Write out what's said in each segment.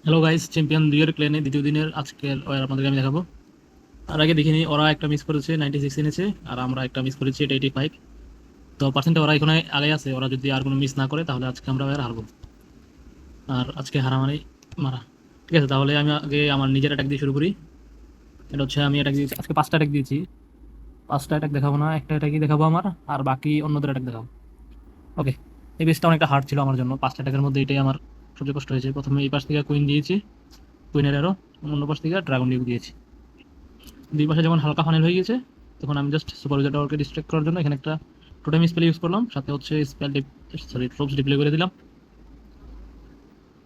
Hello guys, champion 2 এর ক্লেনে দ্বিতীয় দিনের আজকের ওয়ার আপনাদেরকে আমি দেখাবো। আর আগে দেখিনি, ওরা একটা মিস করেছে 96 এনেছে, আর আমরা একটা মিস করেছি এটা 85। তো পার্সেন্টে ওরা এখানে আগে আছে, ওরা যদি আর কোনো মিস না করে তাহলে আজকে আমরা ওয়ার হারবো। আর আজকে হারা মানে মারা। ঠিক আছে, তাহলে আমি আগে আমার নিজের অ্যাটাক দিয়ে শুরু করি। এটা হচ্ছে আমি অ্যাটাক দিয়েছি আজকে 5টা অ্যাটাক দিয়েছি। 5টা অ্যাটাক দেখাবো না, একটা অ্যাটাকই দেখাবো আমার, আর বাকি অন্যদের অ্যাটাক দেখাবো। ওকে। এই বেসটা অনেকটা হার্ড ছিল আমার জন্য, 5টা অ্যাটাকের মধ্যে এটাই আমার সবচেয়ে কষ্ট হয়েছে। প্রথমে এই পাশ থেকে কুইন দিয়েছি, কুইনের এরো, অন্য পাশ থেকে ড্রাগন ডিউ দিয়েছি। দুই পাশে যখন হালকা ফানেল হয়ে গেছে তখন আমি জাস্ট সুপারভাইজার টাওয়ারকে ডিস্ট্রাক্ট করার জন্য এখানে একটা টোটেম স্পেল ইউজ করলাম, সাথে হচ্ছে স্পেল ট্রোপস ডিপ্লয় করে দিলাম।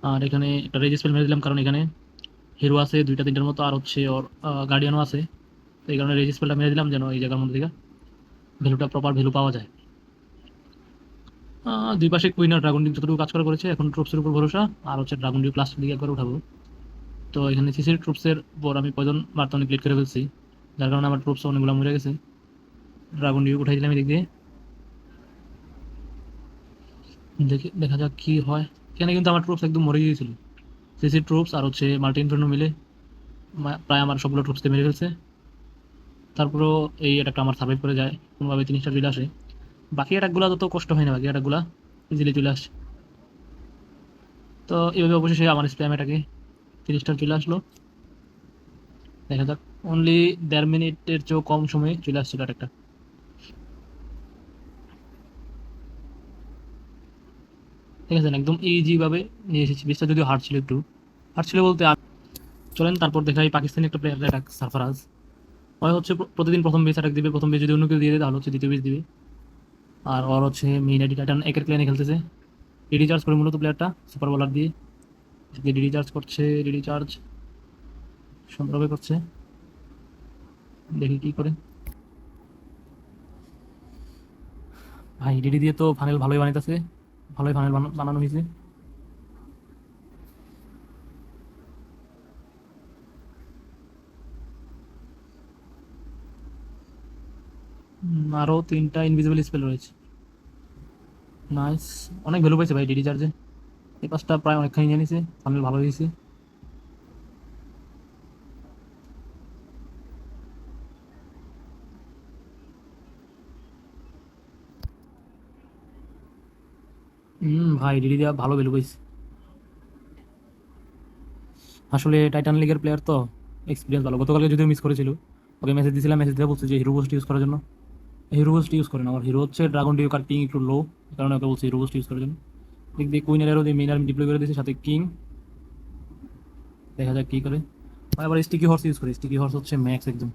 আর এখানে একটা রেজ স্পেল মেরে দিলাম, কারণ এখানে হিরো আছে দুইটা তিনটার মতো, আর হচ্ছে ওর গার্ডিয়ানও আছে। তো এই কারণে রেজ স্পেলটা মেরে দিলাম যেন এই জায়গার মধ্যে থেকে ভ্যালুটা প্রপার ভ্যালু পাওয়া যায়। দুই পাশে কুইন আর ড্রাগন ডিউ যতটুকু কাজ করা করেছে, এখন ট্রুপসের উপর ভরসা। আর হচ্ছে ড্রাগন ডিউ প্লাস দিকে একবার উঠাবো। তো এখানে সিসির ট্রুপসের উপর আমি পয়জন বার্তা অনেক ক্লিক করে ফেলছি, যার কারণে আমার ট্রুপস অনেকগুলো মরে গেছে। ড্রাগন ডিউ উঠাই দিলাম এদিক দিয়ে। দেখি দেখা যাক কি হয়। এখানে কিন্তু আমার ট্রুপস একদম মরে গিয়েছিল। সিসি ট্রুপস আর হচ্ছে মার্টিন ফ্রেন্ড মিলে প্রায় আমার সবগুলো ট্রুপসকে মেরে ফেলছে। তারপরেও এই অ্যাটাকটা আমার সার্ভাইভ করে যায়, কোনোভাবে 3 স্টার চলে আসে। বাকি অ্যাটাকগুলো তত কষ্ট হয় না, বাকি অ্যাটাকগুলো ইজিলি চলে আসে। তো এইভাবে অবশেষে আমার স্প্যাম অ্যাটাকে 3 স্টার চলে আসলো। দেখা যাক, অনলি 1.5 মিনিটের চেয়েও কম সময়ে চলে আসছিল অ্যাটাকটা। ঠিক আছে, একদম ইজিভাবে নিয়ে এসেছি। বেসটা যদিও হার্ড ছিল, একটু হার্ড ছিল বলতে চলেন তারপর দেখাই পাকিস্তানি একটা প্লেয়ার অ্যাটাক, সারফরাজ। হয় হচ্ছে প্রতিদিন প্রথম বেস অ্যাটাক দিবে, প্রথম বেস যদি অন্য কেউ দিয়ে দেয় তাহলে হচ্ছে দ্বিতীয় বেস দিবে। আর ওর হচ্ছে মেইন আইডি টাইটান একের ক্লানে খেলতেছে। ডিডি চার্জ করে মূলত প্লেয়ারটা সুপার বোলার দিয়ে ডিডি চার্জ করছে, ডিডি চার্জ সুন্দরভাবে করছে। দেখি কি করে। ভাই ডিডি দিয়ে তো ফানেল ভালোই বানাইতেছে, ভালোই ফানেল বানানো হয়েছে। আরও 3টা ইনভিজিবল স্পেল রয়েছে। নাইস, অনেক ভ্যালু পাইছে ভাই ডিডি চার্জে। এই পাঁচটা প্রায় অনেকখানি নিয়ে নিছে, ফানেল ভালো হয়েছে। ভাই ডিডি দিয়ে ভালো ভ্যালু পাইছে। আসলে টাইটান লিগের প্লেয়ার তো এক্সপিরিয়েন্স ভালো। গতকালকে যদিও মিস করেছিল, ওকে মেসেজ দিয়েছিলাম, মেসেজ দিয়ে বলছে যে হিরো বুস্ট ইউজ করার জন্য। হিরো বুস্ট ইউজ করে না, আমার হিরো হচ্ছে ড্রাগন ডিউ, কার পিং একটু লো, এই কারণে ওকে বলছে হিরো বুস্ট ইউজ করার জন্য। দিক দিয়ে কুইনের এরও দিয়ে মেইন আর্মি ডিপ্লয় করে দিয়েছে, সাথে কিং। দেখা যাক কী করে। আবার স্টিকি হর্স ইউজ করে, স্টিকি হর্স হচ্ছে ম্যাক্স একদম।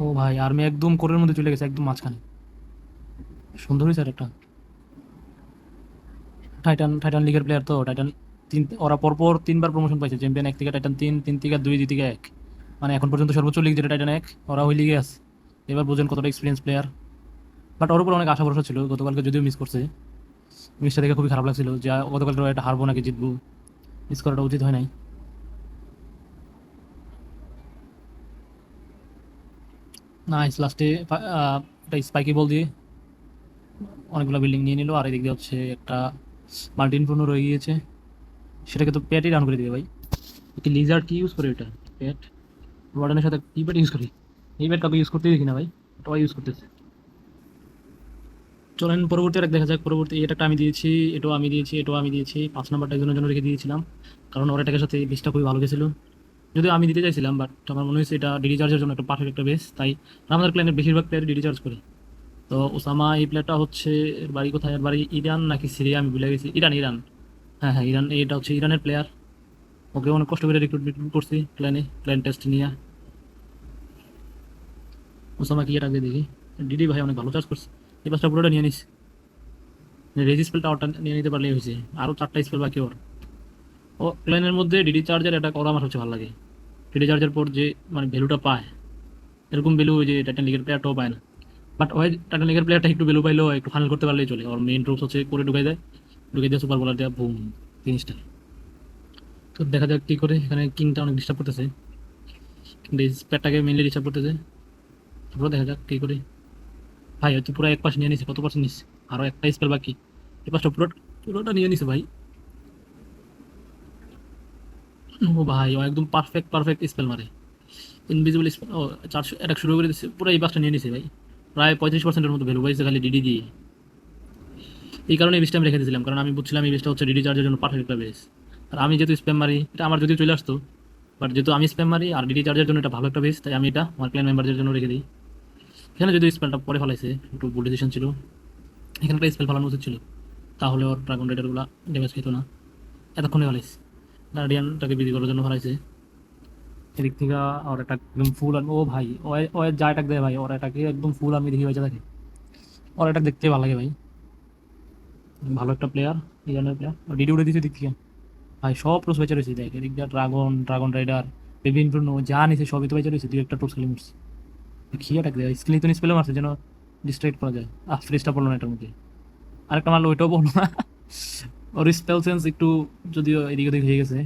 ও ভাই, আর্মি একদম কোরের মধ্যে চলে গেছে, একদম মাঝখানে। সুন্দর হয়েছে আর একটা টাইটান টাইটান লিগের প্লেয়ার তো টাইটান ওরা পরপর 3বার প্রমোশন পাইছে, চ্যাম্পিয়ন 1 থেকে টাইটান 3, 3 থেকে 2, 2 থেকে 1। মানে এখন পর্যন্ত সর্বোচ্চ লিগ যেটা টাইটান 1, ওরা ওই লিগে আছে। এবার বোঝেন কতটা এক্সপিরিয়েন্স প্লেয়ার। বাট ওর উপর অনেক আশা ভরসা ছিল, গতকালকে যদিও মিস করছে। মিসটা দেখে খুবই খারাপ লাগছিল যে গতকালকে ওরা এটা হারবো নাকি জিতবো, মিস করাটা উচিত হয় নাই। নাইস, লাস্টে একটা স্পাইকি বল দিয়ে অনেকগুলো বিল্ডিং নিয়ে নিল। আর এদিক দিয়ে হচ্ছে একটা মাল্টিন ফোনও রয়ে গিয়েছে, সেটাকে তো প্যাটই রান করে দিবে ভাই। কি লিজার্ড কি ইউজ করে এটা? প্যাট ওয়ার্ডেনের সাথে কি প্যাট ইউজ করি? এই প্যাট কাউকে ইউজ করতে দেখি না ভাই, সবাই ইউজ করতেছে। চলেন পরবর্তী একটা দেখা যাক। পরবর্তী এটা আমি দিয়েছি, এটাও আমি দিয়েছি, এটাও আমি দিয়েছি। 5 নাম্বারটা একজনের জন্য রেখে দিয়েছিলাম, কারণ ওর এটাকের সাথে বেসটা খুবই ভালো গেছিলো। যদিও আমি দিতে চাইছিলাম, বাট আমার মনে হয়েছে এটা ডিডি চার্জের জন্য একটা পারফেক্ট একটা বেস, তাই আমাদের ক্লায়েন্টের বেশিরভাগ প্লেয়ার ডিডি চার্জ করে। তো ওসামা এই প্লেয়ারটা হচ্ছে, এর বাড়ি কোথায়, এর বাড়ি ইরান নাকি সিরিয়া আমি ভুলে গেছি। Iran, Iran. হ্যাঁ হ্যাঁ, ইরান। এটা হচ্ছে ইরানের প্লেয়ার। ওকে অনেক কষ্ট করে রিক্রুট করছি ক্লায়েন্ট টেস্ট নিয়ে। ওসামা কি এটা আগে দেখি। ডিডি ভাই অনেক ভালো চার্জ করছে, এই পাঁচটা পুরোটা নিয়ে নিস। রেজি স্পেলটা ওটা নিয়ে নিতে পারলেই হয়েছে, আরও 4টা স্পেল বাকি ওর। ও প্লেনের মধ্যে ডিডি চার্জার এটা করা আমার সবচেয়ে ভালো লাগে। ডিডি চার্জার পর যে মানে ভ্যালুটা পায়, এরকম ভ্যালু ওই যে টাইটান লিগের প্লেয়ারটাও পায় না। বাট ওই টাইটান লিগের প্লেয়ারটা একটু ভ্যালু পাইলেও একটু ফাইনাল করতে পারলেই চলে। ওর মেইন রুটস হচ্ছে করে ঢুকাই দেয়, ঢুকে দিয়ে সুপার বোলার দেওয়া, বুম, জিনিসটা। তো দেখা যাক কী করে। এখানে কিংটা অনেক ডিস্টার্ব করতেছে, প্যাটটাকে মেইনলি ডিস্টার্ব করতেছে। তারপরে দেখা যাক কী করে। ভাই হয়তো পুরো 1 পাশ নিয়ে নিছে, কত পার্সেন্ট নিচ্ছে? আরও একটা স্পেল বাকি, এই পাশটা পুরো পুরোটা নিয়ে নিছে ভাই। ও ভাই, ও একদম পারফেক্ট পারফেক্ট স্পেল মারে। ইনভিজিবল স্পেল, ও 400 অ্যাটাক শুরু করে দিচ্ছে, পুরো এই বাসটা নিয়ে নিছে ভাই। প্রায় 35%-এর মতো ভ্যালু পাইছে খালি ডিডি দিয়ে। এই কারণে এই বেসটা আমি রেখে দিয়েছিলাম, কারণ আমি বুঝছিলাম এই বেসটা হচ্ছে ডিডি চার্জের জন্য পারফেক্ট একটা বেস। আর আমি যেহেতু স্প্যাম মারি, এটা আমার যদিও চলে আসতো, বাট যেহেতু আমি স্প্যাম মারি আর ডিডি চার্জের জন্য এটা ভালো একটা বেস, তাই আমি এটা আমার ক্ল্যান মেম্বারদের জন্য রেখে দিই। এখানে যদি স্পেলটা পরে ফেলাইছে, একটু ভুল ডিসিশন ছিল। এখানটা স্পেল ফেলানো উচিত ছিল, তাহলে ওর ড্রাগন রাইডারগুলো ড্যামেজ খেত না। এতক্ষণে ফেলাইছে, গার্ডিয়ানটাকে বিধি করার জন্য ফেলাইছে। এদিক থেকে ওর একটা একদম ফুল আর, ও ভাই ও ও যা অ্যাটাক দেয় ভাই, ওর অ্যাটাকে একদম ফুল আমি দেখি বেঁচে থাকে। ওর অ্যাটাক দেখতে ভালো লাগে ভাই, ভালো একটা প্লেয়ার, ইরানের প্লেয়ার। ডিডি উড়ে দিচ্ছে দিক থেকে ভাই, সব ট্রুপস বেঁচে রয়েছে দেখ, এদিক দিয়ে dragon dragon rider baby inferno যা নিছে সবই তো বেঁচে রয়েছে, দুই একটা ট্রুপস খালি মারছে। কি অ্যাটাক দেয়, স্কিল তো স্পেলে মারছে যেন ডিস্ট্রাক্ট করা যায়। ফ্রিজটা পড়লো না এটার মধ্যে, আরেকটা মারলো ওইটাও পড়লো না। ওর স্পেল সেন্স একটু যদিও এদিক ওদিক হয়ে গেছে,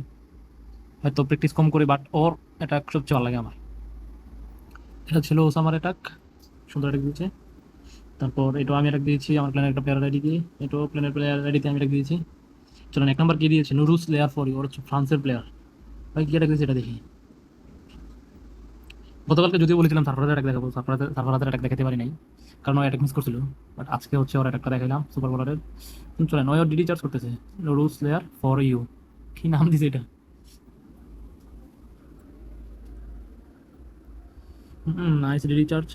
হয়তো প্র্যাকটিস কম করে, বাট ওর অ্যাটাক সবচেয়ে ভালো লাগে আমার। এটা ছিল ওসামার অ্যাটাক, সুন্দর অ্যাটাক দিয়েছে। তারপর এটাও আমি অ্যাটাক দিয়েছি আমার প্ল্যানের একটা প্লেয়ার আইডি দিয়ে, এটাও প্ল্যানের প্লেয়ার আইডিতে আমি অ্যাটাক দিয়েছি। চলেন এক নম্বর কি দিয়েছে, নুরুস লেয়ার ফর ইউ, ওর হচ্ছে ফ্রান্সের প্লেয়ার। ভাই কি অ্যাটাক দিয়েছে এটা দেখি। গতকালকে যদিও বলেছিলাম সার্ফারাজের অ্যাটাক দেখাবো, সার্ফারাজের অ্যাটাক দেখাতে পারি নাই, কারণ ও অ্যাটাক মিস করছিল। বাট আজকে হচ্ছে ওর অ্যাটাকটা দেখাইলাম সুপার বোলারের। চলেন, ওর ডিডি চার্জ করতেছে, নুরুস লেয়ার ফর ইউ, কি নাম দিছে এটা। Nice DD charge.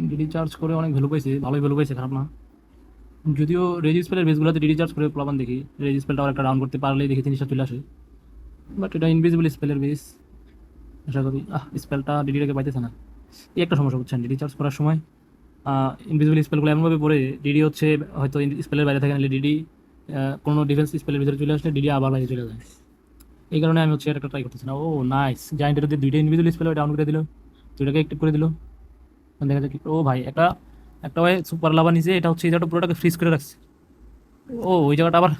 DD charge করে অনেক ভ্যালু পাইছে, ভালোই ভ্যালু পাইছে, খারাপ না। যদিও রেজি স্পেলের বেসগুলোতে ডিডি চার্জ করে প্লাবান দেখি, রেজি স্পেলটা একটা ডাউন করতে পারলেই দেখি জিনিসটা চলে আসে। বাট এটা ইনভিজিবল স্পেলের বেস, আশা করি স্পেলটা ডিডিটাকে পাইতেছে না। এই একটা সমস্যা বুঝছেন, ডিডি চার্জ করার সময় ইনভিজিবল স্পেলগুলো এমনভাবে পড়ে, ডিডি হচ্ছে হয়তো স্পেলের বাইরে থাকে, নাহলে ডিডি কোনো ডিফেন্স স্পেলের ভিতরে চলে আসলে ডিডি আবার বাইরে চলে যায়। এই কারণে আমি হচ্ছে একটা ট্রাই করতেছি না। ও নাইস, জায়েন্টের দিয়ে দুইটা ইনভিজিবল স্পেল ডাউন করে দিল, দুইটাকে অ্যাক্টিভ করে দিল। দেখা যাক ও ভাই, একটা একটা ওই সুপার লাভা নিচে, এটা হচ্ছে এই জায়গাটা পুরোটাকে ফ্রিজ করে রাখছে। ও ওই জায়গাটা আবার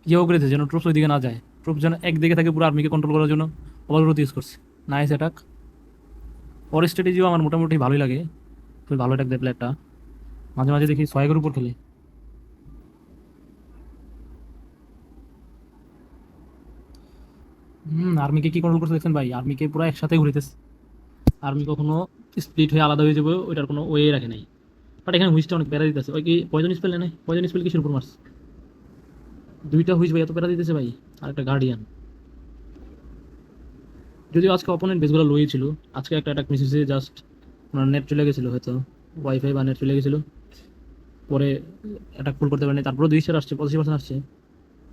ইয়েও করেছে যেন ট্রুপস ওই দিকে না যায়, ট্রুপস যেন একদিকে থাকে, পুরো আর্মিকে কন্ট্রোল করার জন্য ওভারগ্রোথ ইউজ করছে। নাইস অ্যাটাক, ওর স্ট্র্যাটেজিও আমার মোটামুটি ভালোই লাগে, খুব ভালো অ্যাটাক দেয় প্লেয়ারটা। মাঝে মাঝে দেখি 6 উপর খেলে। আর্মিকে কি কন্ট্রোল করতে দেখছেন ভাই, আর্মিকে পুরো একসাথে ঘুরিতেছে। আর্মি কখনো স্প্লিট হয়ে আলাদা হয়ে যাবে ওইটার কোনো ওয়ে রাখে নাই। বাট এখানে হুইসটা অনেক প্যারা দিতেছে, ওই কি পয়জন স্পেল নেই, পয়জন স্পেল কিসের উপর মারছে, দুইটা হুইস ভাই এত প্যারা দিতেছে ভাই। আর একটা গার্ডিয়ান, যদিও আজকে অপোনেন্ট বেসগুলো লোই ছিল, আজকে একটা অ্যাটাক মিস হয়েছে, জাস্ট ওনার নেট চলে গেছিলো হয়তো, ওয়াইফাই বা নেট চলে গেছিলো, পরে অ্যাটাক ফুল করতে পারেনি। তারপরে 2 স্টার আসছে, 85% আসছে,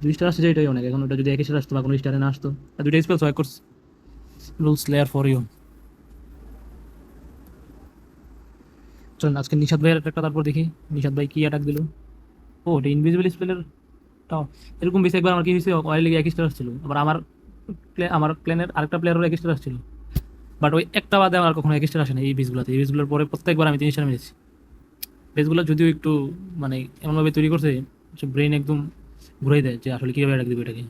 2 স্টার আসছে যেটাই অনেক। এখন ওটা যদি 1 স্টার আসতো বা কোনো স্টারে না আসতো, আর দুইটা স্পেল সোয়াক করছে। Rules layer for you. চলুন আজকে নিশাদ ভাইয়ের অ্যাটাকটা তারপর দেখি, নিশাদ ভাই কি অ্যাটাক দিল। ও এটা ইনভিজিবল স্পেলের টাও, এরকম বেশি একবার আমার কি হয়েছে, ওয়াইল্ড লিগে 1 স্টার আসছিল, আবার আমার প্লেনের আরেকটা প্লেয়ারেরও 1 স্টার আসছিল। বাট ওই একটা বাদে আমার কখনো 1 স্টার আসে না এই বিচগুলোতে, এই বিচগুলোর পরে প্রত্যেকবার আমি 3 স্টার মেরেছি। পেজগুলো যদিও একটু মানে এমনভাবে তৈরি করছে, ব্রেন একদম ঘুরাই দেয় যে আসলে কীভাবে অ্যাটাক দেবে এটাকে।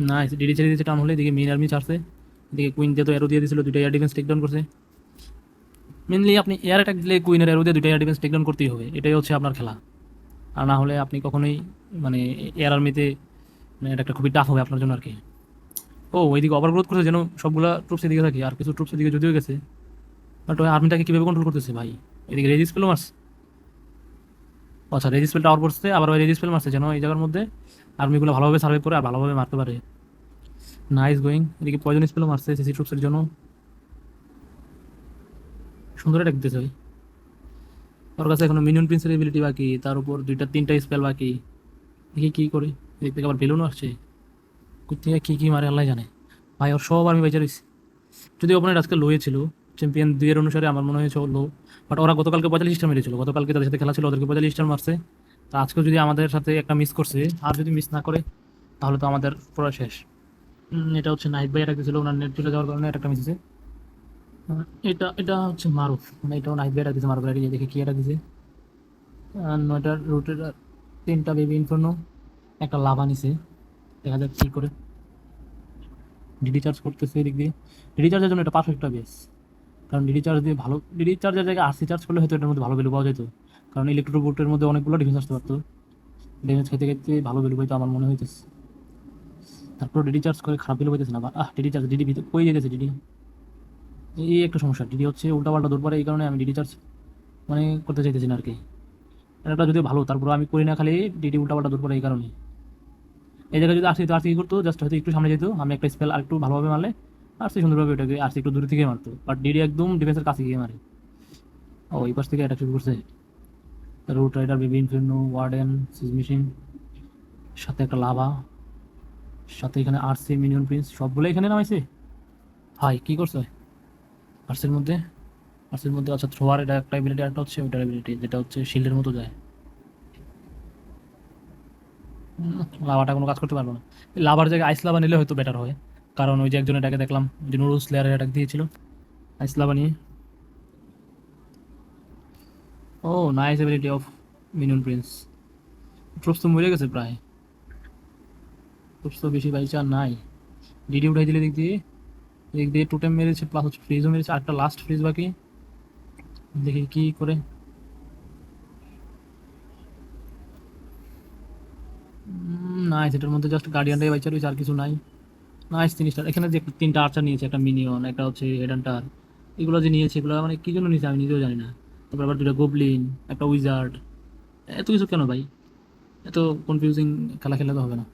না ডিডি ছেড়ে দিয়েছে টান হলে, এদিকে মেইন আর্মি ছাড়ছে, এদিকে কুইন যেহেতু অ্যারো দিয়ে দিয়েছিল, দুইটা এয়ার ডিফেন্স টেকডাউন করছে। মেনলি আপনি এয়ার অ্যাটাক দিলে কুইনের অ্যারো দিয়ে দুইটা এয়ার ডিফেন্স টেকডাউন করতেই হবে, এটাই হচ্ছে আপনার খেলা। আর না হলে আপনি কখনোই মানে এয়ার আর্মিতে মানে এটা একটা খুবই টাফ হবে আপনার জন্য আর কি। ও ওইদিকে ওভারগ্রোথ করছে যেন সবগুলা ট্রুপস এদিকে থাকে, আর কিছু ট্রুপস এদিকে যদিও গেছে, বাট ওই আর্মিটাকে কীভাবে কন্ট্রোল করতেছে ভাই। এদিকে রেজিস পেলো মারছে, আচ্ছা রেজিস পেলটা আউট করছে, আবার ওই রেজিস পেল মারছে যেন এই জায়গার মধ্যে আর্মিগুলো ভালোভাবে সার্ভে করে আর ভালোভাবে মারতে পারে। নাইস গোয়িং, এদিকে পয়জন স্পেলও মারছে সিসি ট্রুপসের জন্য, সুন্দর অ্যাটাক দিতেছে ভাই। ওর কাছে এখনো মিনিয়ন প্রিন্সের এবিলিটি বাকি, তার উপর 2-3টা স্পেল বাকি, দেখি কী করে। এদিক থেকে আবার বেলুনও আসছে, কোথেকে কী কী মারে আল্লাহ জানে। ভাই ওর সব আর্মি বেঁচে রয়েছে, যদি ওপোনেন্ট আজকে লোয়ে ছিল, চ্যাম্পিয়ন 2 অনুসারে আমার মনে হয়েছে ও লো। বাট ওরা গতকালকে 45 স্টার মেরেছিল, গতকালকে তাদের সাথে খেলা ছিল, ওদেরকে 45 স্টার মারছে। তা আজকেও যদি আমাদের সাথে একটা মিস করছে, আর যদি মিস না করে তাহলে তো আমাদের পুরো শেষ। এটা হচ্ছে নাইট বাই অ্যাটাক দিয়েছিল, ওনার নেট চলে যাওয়ার কারণে একটা মিস হয়েছে। এটা এটা হচ্ছে মারুফ, মানে এটাও নাইট বাই অ্যাটাক দিয়েছে, মারুফ দেখে কি অ্যাটাক দিয়েছে। 9টা রুটের 3টা বেবি ইনফর্নো, একটা লাভা নিছে, দেখা যাক কি করে। ডিডি চার্জ করতেছে এদিক দিয়ে। ডিডি চার্জের জন্য এটা পারফেক্ট একটা বেস, কারণ ডিডি চার্জ দিয়ে ভালো, ডিডি চার্জের জায়গায় আরসি চার্জ করলে হয়তো এটার মধ্যে ভালো ভ্যালু পাওয়া যেত, কারণ ইলেকট্রো বুটের মধ্যে অনেকগুলো ডিফেন্স আসতে পারতো, ড্যামেজ খেতে খেতে ভালো ভ্যালু পাইতো আমার মনে হইতেছে। তারপর ডিডি চার্জ করে খারাপ ভ্যালু পাইতেছে না, ডিডি চার্জ, ডিডি ভিতরে কই যেতেছে ডিডি, এই একটা সমস্যা। ডিডি হচ্ছে উল্টাপাল্টা দৌড় পড়ে, এই কারণে আমি ডিডি চার্জ মানে করতে চাইতেছি না আর কি। এটা যদি ভালো, তারপর আমি করি না, খালি ডিডি উল্টাপাল্টা দৌড় পড়ে এই কারণে। এই জায়গায় যদি আরসি তো আরসি করতো, জাস্ট হয়তো একটু সামনে যেত, আমি একটা স্পেল আর একটু ভালোভাবে মারলে আরসি সুন্দরভাবে ওটাকে আরসি একটু দূরে থেকে মারতো, বাট ডিডি একদম ডিফেন্সের কাছে গিয়ে মারে। ও এই পাশ থেকে অ্যাটাক শুরু করছে, রুট রাইডার, বেবি ইনফিউনো, ওয়ার্ডেন, সিজ মেশিন, সাথে একটা লাভা, সাথে এখানে আরসি মিনিয়ন প্রিন্স, সবগুলো এখানে নামাইছে। হাই কি করছে আরসির মধ্যে? আরসির মধ্যে আচ্ছা থ্রোয়ার, এটা একটা এবিলিটি, একটা হচ্ছে ওইটার এবিলিটি যেটা হচ্ছে শিল্ডের মতো যায়। লাভাটা কোনো কাজ করতে পারবো না। লাভার জায়গায় আইস লাভা নিলে হয়তো বেটার হয়, কারণ ওই যে একজন এটাকে দেখলাম যে নুডলস লেয়ারের অ্যাটাক দিয়েছিল আইস লাভা নিয়ে। ও nice ability of minion prince. Troops তো মরে গেছে প্রায়, ট্রুপস তো বেশি বাইচা নাই। ডিডি উঠাই দিলে দিক দিয়ে, দিক দিয়ে টোটেম মেরেছে, প্লাস হচ্ছে ফ্রিজও মেরেছে, আরেকটা লাস্ট ফ্রিজ বাকি, দেখি কি করে। নাইস, এটার মধ্যে জাস্ট গার্ডিয়ানটাই বাইচা রয়েছে, আর কিছু নাই। Nice 3 star. এখানে যে তিনটা আর্চার নিয়েছে, একটা মিনিয়ন, একটা হচ্ছে হেড হান্টার, এগুলো যে নিয়েছে এগুলো মানে কি জন্য নিয়েছে আমি নিজেও জানি না। তারপর আবার দুটো গোবলিন, একটা উইজার্ড, এত কিছু কেন ভাই? এত কনফিউজিং খেলা খেলে তো হবে না।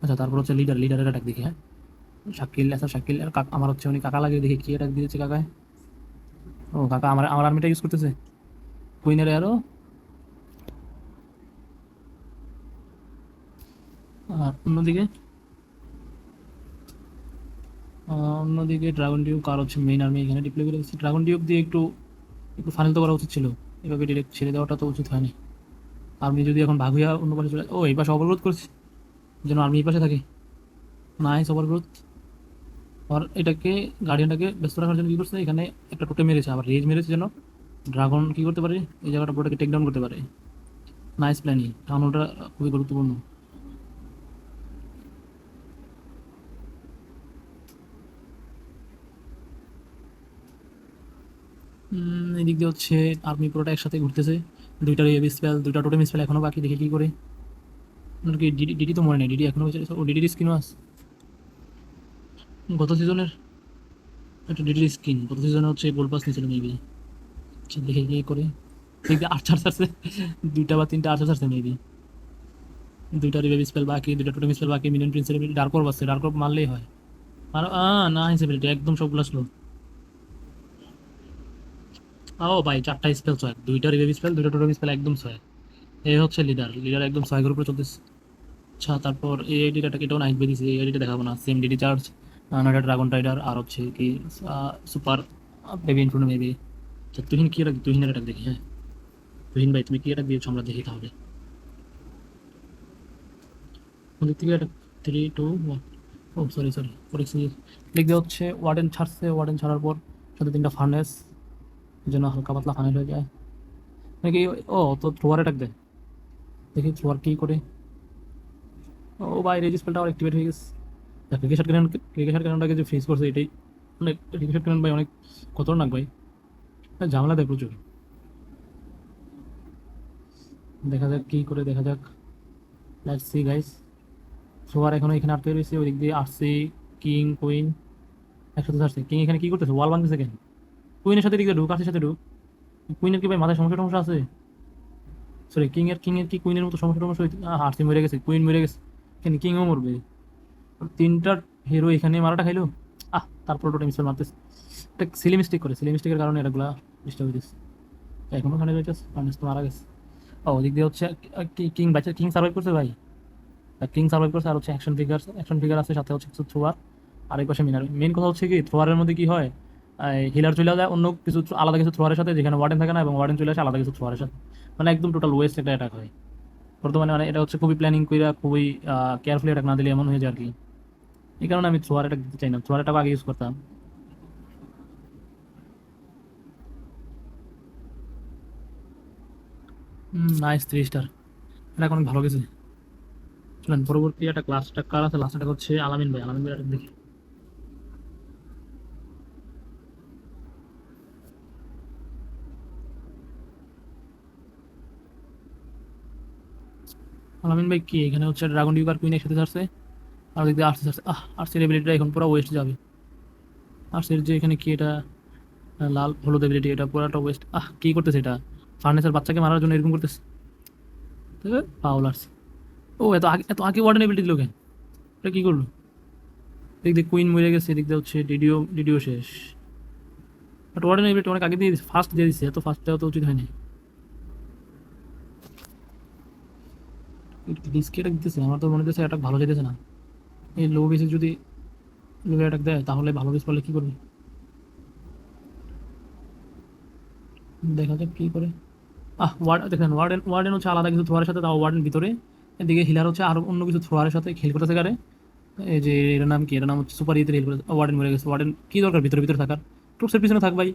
আচ্ছা তারপর হচ্ছে লিডার, লিডারের অ্যাটাক দেখি। হ্যাঁ শাকিল, আচ্ছা শাকিল আর আমার হচ্ছে উনি কাকা লাগিয়ে দেখি কি অ্যাটাক দিয়েছে কাকায়। ও কাকা আমার আমার আর্মিটা ইউজ করতেছে, কুইনের আরও। আর অন্যদিকে অন্যদিকে ড্রাগন ডিউক আর হচ্ছে মেইন আর্মি এখানে ডিপ্লয় করে দিচ্ছি। ড্রাগন ডিউক দিয়ে একটু একটু ফাইনাল তো করা উচিত ছিল, এভাবে ডিরেক্ট ছেড়ে দেওয়াটা তো উচিত হয়নি। আর্মি যদি এখন ভাগ হইয়া অন্য পাশে চলে, ও এই পাশে অবরোধ করছে, যেন আর্মি এই পাশে থাকে। Nice overgrowth. আর এটাকে গার্ডিয়ানটাকে ব্যস্ত রাখার জন্য কী করছে, এখানে একটা টোটে মেরেছে, আবার রেজ মেরেছে যেন ড্রাগন কী করতে পারে, এই জায়গাটা পুরোটাকে টেক ডাউন করতে পারে। নাইস প্ল্যানিং, কারণ ওটা খুবই গুরুত্বপূর্ণ। এদিক দিয়ে হচ্ছে আর্মি পুরোটা একসাথে ঘুরতেছে, দুইটা রেভ স্পেল, দুইটা টোটেম স্পেল এখনো বাকি, দেখে কী করে। কি ডিডি, ডিডি তো মরে নেই, ডিডি এখনো বেঁচে আছে। ও ডিডির স্কিনও আছে গত সিজনের, একটা ডিডির স্কিন গত সিজনে হচ্ছে গোল্ড পাস নিয়েছিল মেবি। আচ্ছা দেখে কি করে। দেখি আর্চার ছাড়ছে, দুইটা বা তিনটা আর্চার ছাড়ছে মেবি, দুইটা রিভাইভ স্পেল বাকি, দুইটা টোটেম স্পেল বাকি, মিনিয়ন প্রিন্সের ডার্ক অর্ব আছে, ডার্ক অর্ব মারলেই হয়। আর না হিসেবিলিটি একদম সবগুলো স্লো। ও ভাই চারটা স্পেল ছয়, দুইটা রিভাইভ স্পেল, দুইটা টোটেম স্পেল একদম ছয়। এই হচ্ছে লিডার, লিডার একদম ছয় গ্রুপে চলতেছে। আচ্ছা তারপর এই আইডিটা, এটাও নাইট বেরিয়েছে, এই আইডিটা দেখাবো না, সেম ডিডি চার্জ, নয়টা ড্রাগন রাইডার, আর হচ্ছে কি সুপার বেবি ইনফ্রুনো মেবি। আচ্ছা তুহিন কি রাখি, তুহিনের এটা দেখি। হ্যাঁ তুহিন ভাই তুমি কি এটা দিয়েছো আমরা দেখি তাহলে। ওদিক থেকে একটা 3 2 1, ও সরি সরি পড়েছি। লিখতে হচ্ছে ওয়ার্ডেন ছাড়ছে, ওয়ার্ডেন ছাড়ার পর সাথে তিনটা ফার্নেস, যেন হালকা পাতলা ফানেল হয়ে যায় নাকি। ও তো থ্রোয়ার অ্যাটাক দেয়, দেখি থ্রোয়ার কী করে। ও ভাই রেজিস স্পেলটা অ্যাক্টিভেট হয়ে গেছে। ক্রিকেট ক্যানন, ক্রিকেট ক্যাননটাকে যে ফেস করছে এটাই অনেক, ক্রিকেট ক্যানন ভাই অনেক খতরনাক ভাই, ঝামেলা দেয় প্রচুর। দেখা যাক কী করে, দেখা যাক। Let's see guys. থ্রোয়ার এখনো এখানে আটকে রয়েছে, ওই দিক দিয়ে আসছে কিং কুইন একসাথে আসছে। কিং এখানে কী করতেছে, ওয়াল ভাঙতেছে কেন? কুইনের সাথে দিক দিয়ে ঢুক, আসের সাথে ঢুক। কুইনের কি ভাই মাথায় সমস্যা টমস্যা আছে? সরি কিং এর কি কুইনের মতো সমস্যা টমস্যা হইতে, আরসি মরে গেছে, কুইন মরে গেছে, কেন কিংও মরবে? তিনটা হিরো এখানে মারাটা খাইলো। তারপর ওটা মিসফেল মারতেছে, এটা সিলি মিস্টেক করে, সিলি মিস্টেকের কারণে এটাগুলা ডিস্টার্ব হইতেছে। এখনো ওখানে রয়েছে, ফার্নেস তো মারা গেছে। ও ওদিক দিয়ে হচ্ছে কিং বাচ্চা, কিং সার্ভাইভ করছে ভাই, কিং সার্ভাইভ করছে। আর হচ্ছে অ্যাকশন ফিগার আছে, সাথে হচ্ছে কিছু থ্রোয়ার, আর এই পাশে মিনার। মেন কথা হচ্ছে কি থ্রোয়ারের মধ্যে কি হয়, হিলার চলে যায় অন্য কিছু আলাদা কিছু থ্রোয়ারের সাথে, যেখানে ওয়ার্ডেন থাকে না, এবং ওয়ার্ডেন চলে আসে আলাদা কিছু থ্রোয়ারের সাথে, মানে একদম টোটাল ওয়েস্ট একটা অ্যাটাক হয় বর্তমানে। মানে এটা হচ্ছে খুবই প্ল্যানিং করে, খুবই কেয়ারফুলি অ্যাটাক না দিলে এমন হয়ে যায় আর কি। এই কারণে আমি থ্রোয়ার অ্যাটাক দিতে চাই না, থ্রোয়ার অ্যাটাক আগে ইউজ করতাম। নাইস 3 স্টার, এটা অনেক ভালো গেছে। শুনেন, পরবর্তী একটা ক্লাসটা কার আছে, লাস্টটা হচ্ছে আলামিন ভাই। আলামিন ভাই দেখি। আলামিন ভাই কি এখানে হচ্ছে ড্রাগন ডিউক আর কুইন একসাথে ছাড়ছে, আর দেখতে আর্টস ছাড়ছে। আর্টসের এবিলিটিটা এখন পুরো ওয়েস্ট যাবে। আর্টসের যে এখানে কি এটা লাল হলুদ এবিলিটি, এটা পুরোটা ওয়েস্ট। কি করতেছে এটা? ফার্নেসের বাচ্চাকে মারার জন্য এরকম করতেছে। Paul arts. ও এত আগে ওয়ার্ডেন এবিলিটি দিল কেন? এটা কি করলো? দেখ দেখ, কুইন মরে গেছে, এদিক দিয়ে হচ্ছে ডিডিও ডিডিও শেষ। বাট ওয়ার্ডেন এবিলিটি অনেক আগে দিয়ে ফার্স্ট দিয়ে দিচ্ছে, এত ফার্স্ট দেওয়া তো উচিত হয়নি। রিস্ক অ্যাটাক দিতেছে, আমার তো মনে হচ্ছে অ্যাটাক ভালো যেতেছে না। এই লো বেসে যদি লো অ্যাটাক দেয় তাহলে ভালো বেস পারলে কি করবে দেখা যাক কি করে। দেখেন, ওয়ার্ডেন ওয়ার্ডেন হচ্ছে আলাদা কিছু থ্রোয়ারের সাথে, তাও ওয়ার্ডেন ভিতরে। এদিকে হিলার হচ্ছে আরো অন্য কিছু থ্রোয়ারের সাথে খেল করতেছে গাড়ে। এই যে এর নাম কি, এর নাম হচ্ছে সুপার ইতে হেল করে। ওয়ার্ডেন মরে গেছে। ওয়ার্ডেন কি দরকার ভিতরে ভিতরে থাকার? ট্রুপসের পিছনে থাক ভাই।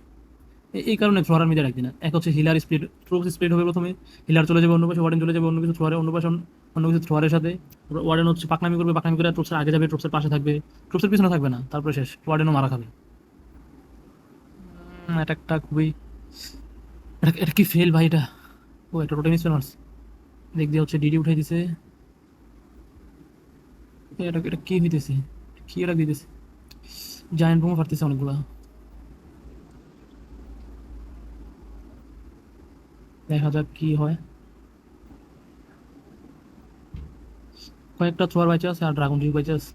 এই কারণে থ্রোয়ার মিলে রাখবি না। এক হচ্ছে হিলার স্প্লিট, ট্রুপস স্প্লিট হবে প্রথমে, হিলার চলে যাবে অন্য পাশে, ওয়ার্ডেন চলে যাবে অন্য কিছু থ্রোয়ারে, অন্য পাশে অন্য কিছু থ্রোয়ারের সাথে। ওয়ার্ডেন হচ্ছে পাকনামি করবে, পাকনামি করে ট্রুপসের আগে যাবে, ট্রুপসের পাশে থাকবে, ট্রুপসের পিছনে থাকবে না, তারপরে শেষ, ওয়ার্ডেনও মারা খাবে। এটা একটা খুবই, এটা কি ফেল ভাই এটা। ও এটা টোটেমি স্পিনার্স দিক দিয়ে হচ্ছে ডিডি উঠাই দিছে। এটা এটা কি হইতেছে? কি এটা দিতেছে? জায়ান্ট বোমা ফাটতেছে অনেকগুলা। দেখা যাক কি হয়। কয়েকটা থ্রোয়ার বাইচে আছে আর ড্রাগন ডিউ বাইচে আছে।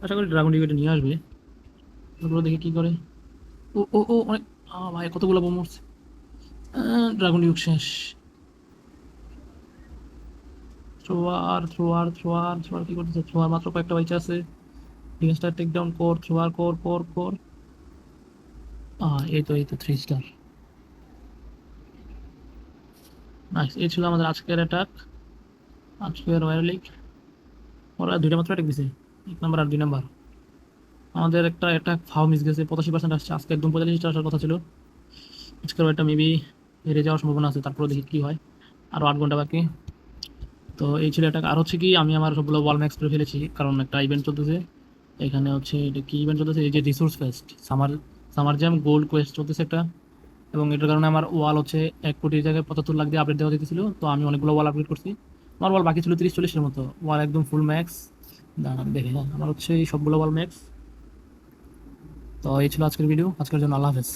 আশা করি ড্রাগন ডিউ এটা নিয়ে আসবে। ওগুলো দেখে কি করে। ও অনেক ভাই কতগুলো বোম উঠছে। ড্রাগন ডিউ শেষ। থ্রোয়ার কি করতেছে? থ্রোয়ার মাত্র কয়েকটা বাইচে আছে। ডিফেন্সটা টেক ডাউন কর, থ্রোয়ার কর। এই তো 3 স্টার। নাইস, এই ছিল আমাদের আজকের অ্যাটাক, আজকের রয়্যাল লিগ। ওরা দুইটা মাত্র অ্যাটাক দিছে, 1 নাম্বার আর 2 নাম্বার। আমাদের একটা অ্যাটাক ফাও মিস গেছে, 85% আসছে, আজকে একদম 45টা আসার কথা ছিল। আজকের ওইটা মেবি হেরে যাওয়ার সম্ভাবনা আছে, তারপরে দেখি কি হয়। আরও 8 ঘন্টা বাকি। তো এই ছিল অ্যাটাক। আর হচ্ছে কি, আমি আমার সবগুলো ওয়াল ম্যাক্স করে ফেলেছি, কারণ একটা ইভেন্ট চলতেছে এখানে। হচ্ছে এটা কি ইভেন্ট চলতেছে? এই যে resource fest, summer summer jam gold Quest চলতেছে একটা। এবং এটার কারণে আমার ওয়াল হচ্ছে 1 কোটির জায়গায় 75 লাখ দিয়ে আপডেট দেওয়া দিতেছিল। তো আমি অনেকগুলো ওয়াল আপডেট করছি। আমার ওয়াল বাকি ছিল 30-40-এর মতো, ওয়াল একদম ফুল ম্যাক্স। দাঁড়ান দেখে, হ্যাঁ আমার হচ্ছে এই সবগুলো ওয়াল ম্যাক্স। তো এই ছিল আজকের ভিডিও, আজকের জন্য আল্লাহ হাফেজ।